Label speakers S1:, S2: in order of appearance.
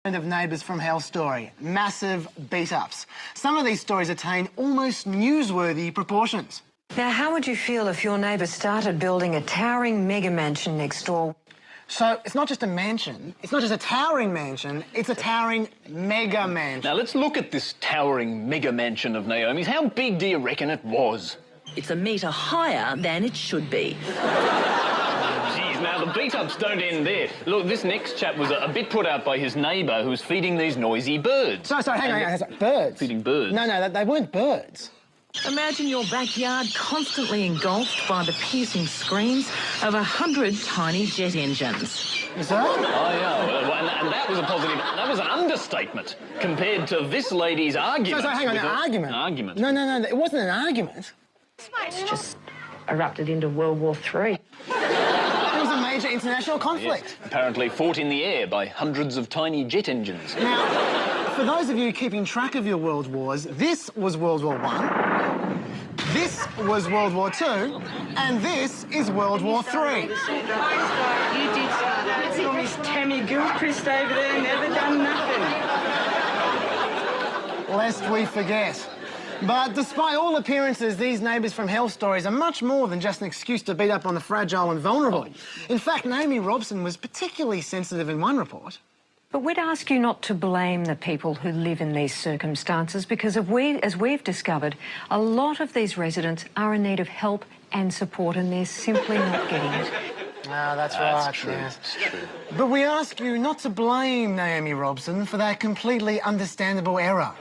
S1: Of Neighbours from Hell story. Massive beat-ups. Some of these stories attain almost newsworthy proportions.
S2: Now, how would you feel if your neighbour started building a towering mega mansion next door?
S1: So it's not just a mansion, it's not just a towering mansion, it's a towering mega mansion.
S3: Now, let's look at this towering mega mansion of Naomi's. How big do you reckon it was?
S4: It's a metre higher than it should be.
S3: Now, the beat-ups don't end there. Look, this next chap was a bit put out by his neighbour who was feeding these noisy birds.
S1: Sorry, hang on. Birds?
S3: Feeding birds.
S1: No, they weren't birds.
S4: Imagine your backyard constantly engulfed by the piercing screams of 100 tiny jet engines.
S1: Is that?
S3: Oh, yeah, and that was a positive... That was an understatement compared to this lady's argument.
S1: Sorry, hang on, an argument?
S3: An argument.
S1: No, it wasn't an argument.
S2: It's just erupted into World War III.
S1: It was a major international conflict.
S3: Yes, apparently fought in the air by hundreds of tiny jet engines.
S1: Now, for those of you keeping track of your world wars, this was World War I, this was World War II, and this is World War III.
S5: You did start that. It's all Miss Tammy Gilchrist over there, never done nothing.
S1: Lest we forget. But despite all appearances, these Neighbours from Hell stories are much more than just an excuse to beat up on the fragile and vulnerable. In fact, Naomi Robson was particularly sensitive in one report.
S2: But we'd ask you not to blame the people who live in these circumstances because as we've discovered, a lot of these residents are in need of help and support and they're simply not getting it.
S1: Ah, that's right.
S3: True.
S1: Yes.
S3: It's true.
S1: But we ask you not to blame Naomi Robson for that completely understandable error.